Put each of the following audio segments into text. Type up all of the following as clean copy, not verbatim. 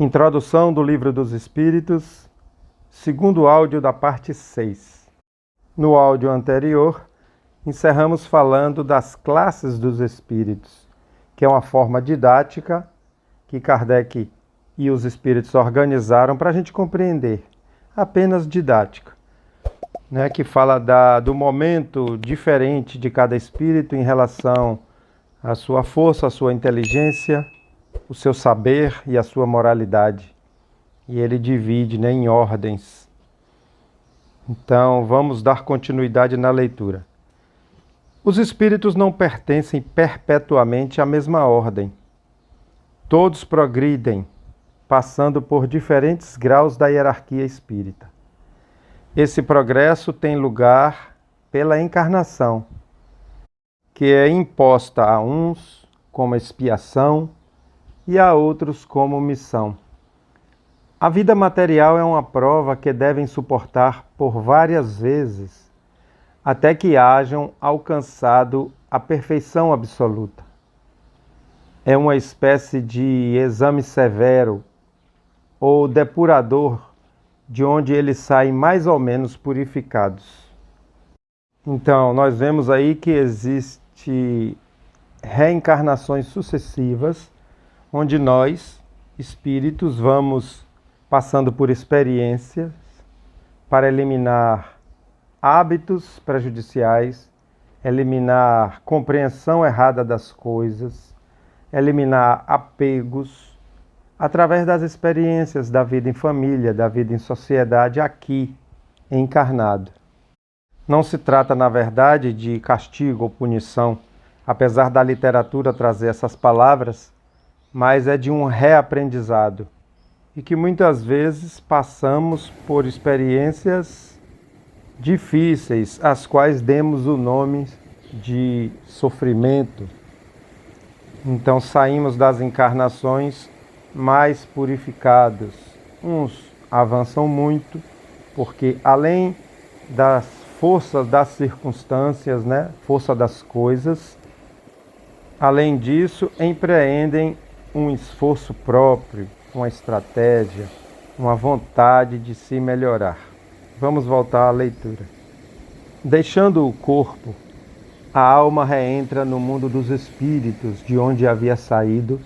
Introdução do Livro dos Espíritos, segundo áudio da parte 6. No áudio anterior, encerramos falando das classes dos espíritos, que é uma forma didática que Kardec e os espíritos organizaram para a gente compreender, apenas didática, né, que fala do momento diferente de cada espírito em relação à sua força, à sua inteligência, o seu saber e a sua moralidade. E ele divide, né, em ordens. Então, vamos dar continuidade na leitura. Os espíritos não pertencem perpetuamente à mesma ordem. Todos progridem, passando por diferentes graus da hierarquia espírita. Esse progresso tem lugar pela encarnação, que é imposta a uns como expiação e a outros como missão. A vida material é uma prova que devem suportar por várias vezes, até que hajam alcançado a perfeição absoluta. É uma espécie de exame severo ou depurador, de onde eles saem mais ou menos purificados. Então, nós vemos aí que existe reencarnações sucessivas, onde nós, espíritos, vamos passando por experiências para eliminar hábitos prejudiciais, eliminar compreensão errada das coisas, eliminar apegos, através das experiências da vida em família, da vida em sociedade, aqui, encarnado. Não se trata, na verdade, de castigo ou punição, apesar da literatura trazer essas palavras, mas é de um reaprendizado, e que muitas vezes passamos por experiências difíceis, às quais demos o nome de sofrimento. Então saímos das encarnações mais purificados. Uns avançam muito, porque além das forças das circunstâncias, né, força das coisas, além disso, empreendem um esforço próprio, uma estratégia, uma vontade de se melhorar. Vamos voltar à leitura. Deixando o corpo, a alma reentra no mundo dos espíritos, de onde havia saído,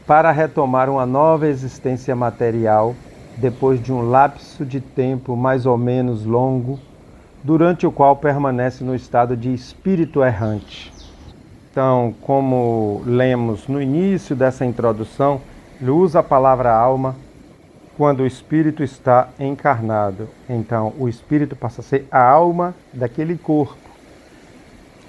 para retomar uma nova existência material, depois de um lapso de tempo mais ou menos longo, durante o qual permanece no estado de espírito errante. Então, como lemos no início dessa introdução, ele usa a palavra alma quando o espírito está encarnado. Então, o espírito passa a ser a alma daquele corpo.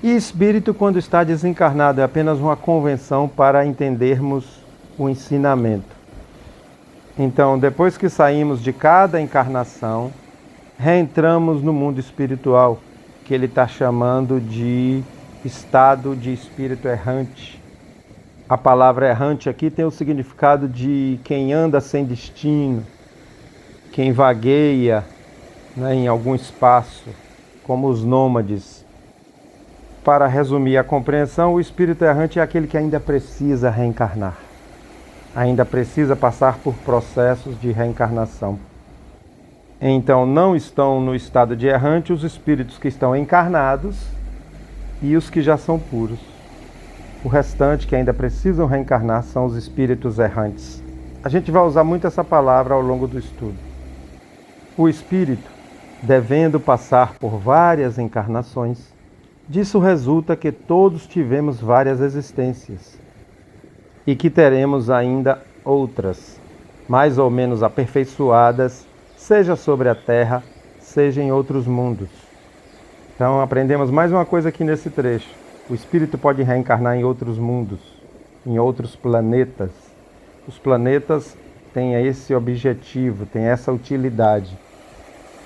E espírito, quando está desencarnado, é apenas uma convenção para entendermos o ensinamento. Então, depois que saímos de cada encarnação, reentramos no mundo espiritual, que ele está chamando de estado de espírito errante. A palavra errante aqui tem o significado de quem anda sem destino, quem vagueia, né, em algum espaço, como os nômades. Para resumir a compreensão, o espírito errante é aquele que ainda precisa reencarnar, ainda precisa passar por processos de reencarnação. Então, não estão no estado de errante os espíritos que estão encarnados e os que já são puros. O restante, que ainda precisam reencarnar, são os espíritos errantes. A gente vai usar muito essa palavra ao longo do estudo. O espírito, devendo passar por várias encarnações, disso resulta que todos tivemos várias existências e que teremos ainda outras, mais ou menos aperfeiçoadas, seja sobre a Terra, seja em outros mundos. Então aprendemos mais uma coisa aqui nesse trecho. O espírito pode reencarnar em outros mundos, em outros planetas. Os planetas têm esse objetivo, têm essa utilidade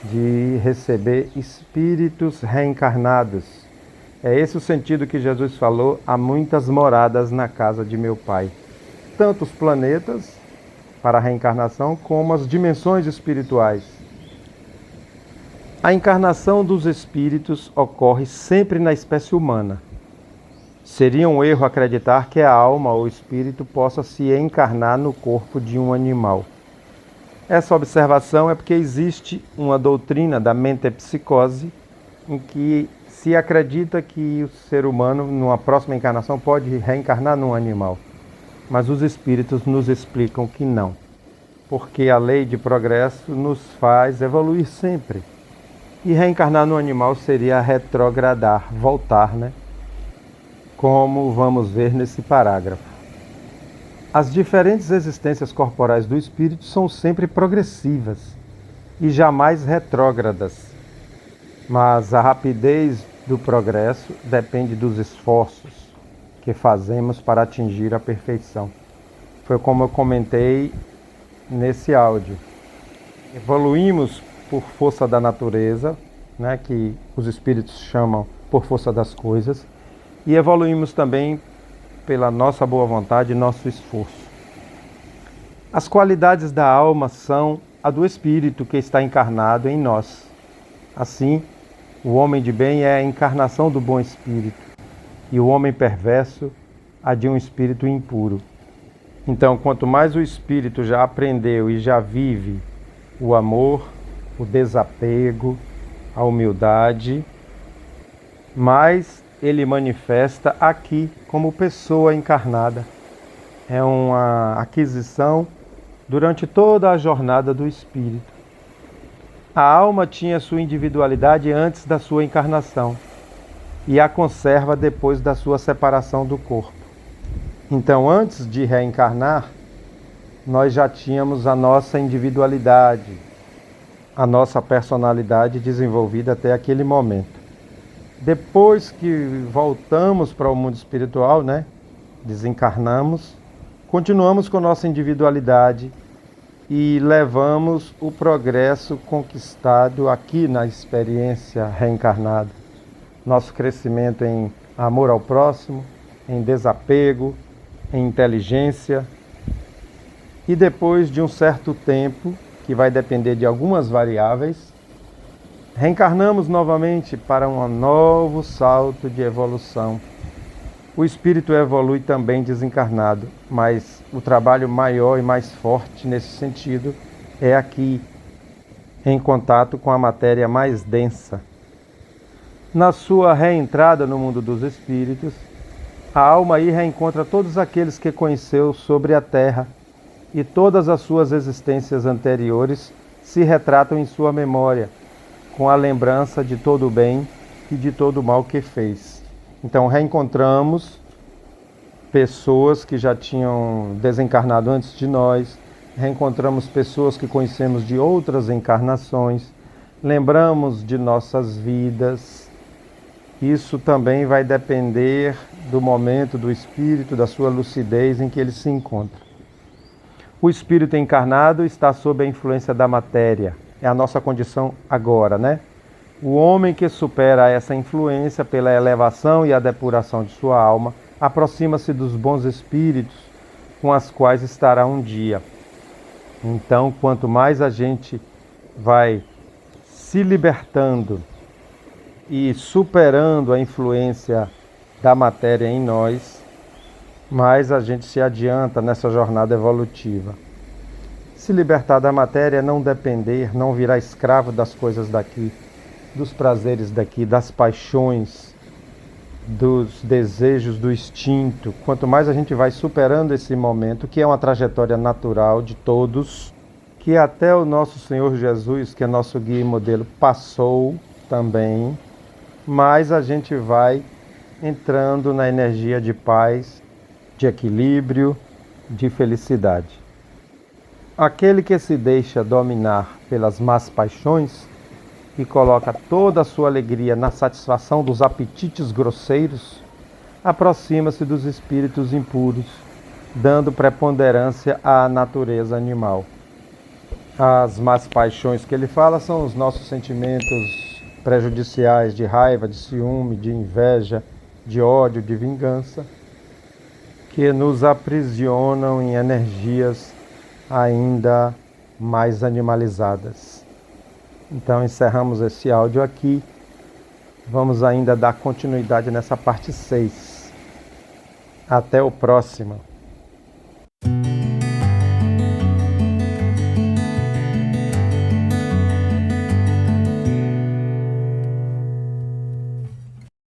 de receber espíritos reencarnados. É esse o sentido que Jesus falou: há muitas moradas na casa de meu Pai. Tanto os planetas para a reencarnação, como as dimensões espirituais. A encarnação dos espíritos ocorre sempre na espécie humana. Seria um erro acreditar que a alma ou espírito possa se encarnar no corpo de um animal. Essa observação é porque existe uma doutrina da metempsicose em que se acredita que o ser humano, numa próxima encarnação, pode reencarnar num animal. Mas os espíritos nos explicam que não, porque a lei de progresso nos faz evoluir sempre. E reencarnar num animal seria retrogradar, voltar, né? Como vamos ver nesse parágrafo. As diferentes existências corporais do espírito são sempre progressivas e jamais retrógradas. Mas a rapidez do progresso depende dos esforços que fazemos para atingir a perfeição. Foi como eu comentei nesse áudio. Evoluímos por força da natureza, né, que os espíritos chamam por força das coisas, e evoluímos também pela nossa boa vontade e nosso esforço. As qualidades da alma são a do espírito que está encarnado em nós. Assim, o homem de bem é a encarnação do bom espírito, e o homem perverso a de um espírito impuro. Então, quanto mais o espírito já aprendeu e já vive o amor, o desapego, a humildade, mais ele manifesta aqui como pessoa encarnada. É uma aquisição durante toda a jornada do espírito. A alma tinha sua individualidade antes da sua encarnação e a conserva depois da sua separação do corpo. Então, antes de reencarnar, nós já tínhamos a nossa individualidade, a nossa personalidade desenvolvida até aquele momento. Depois que voltamos para o mundo espiritual, né, desencarnamos, continuamos com nossa individualidade e levamos o progresso conquistado aqui na experiência reencarnada. Nosso crescimento em amor ao próximo, em desapego, em inteligência. E depois de um certo tempo, que vai depender de algumas variáveis, reencarnamos novamente para um novo salto de evolução. O espírito evolui também desencarnado, mas o trabalho maior e mais forte nesse sentido é aqui, em contato com a matéria mais densa. Na sua reentrada no mundo dos espíritos, a alma aí reencontra todos aqueles que conheceu sobre a terra, e todas as suas existências anteriores se retratam em sua memória, com a lembrança de todo o bem e de todo o mal que fez. Então reencontramos pessoas que já tinham desencarnado antes de nós, reencontramos pessoas que conhecemos de outras encarnações, lembramos de nossas vidas. Isso também vai depender do momento do espírito, da sua lucidez em que ele se encontra. O espírito encarnado está sob a influência da matéria. É a nossa condição agora, né? O homem que supera essa influência pela elevação e a depuração de sua alma, aproxima-se dos bons espíritos com as quais estará um dia. Então, quanto mais a gente vai se libertando e superando a influência da matéria em nós, mais a gente se adianta nessa jornada evolutiva. Se libertar da matéria é não depender, não virar escravo das coisas daqui, dos prazeres daqui, das paixões, dos desejos, do instinto. Quanto mais a gente vai superando esse momento, que é uma trajetória natural de todos, que até o nosso Senhor Jesus, que é nosso guia e modelo, passou também, mais a gente vai entrando na energia de paz, de equilíbrio, de felicidade. Aquele que se deixa dominar pelas más paixões e coloca toda a sua alegria na satisfação dos apetites grosseiros, aproxima-se dos espíritos impuros, dando preponderância à natureza animal. As más paixões que ele fala são os nossos sentimentos prejudiciais de raiva, de ciúme, de inveja, de ódio, de vingança, que nos aprisionam em energias ainda mais animalizadas. Então encerramos esse áudio aqui. Vamos ainda dar continuidade nessa parte 6. Até o próximo.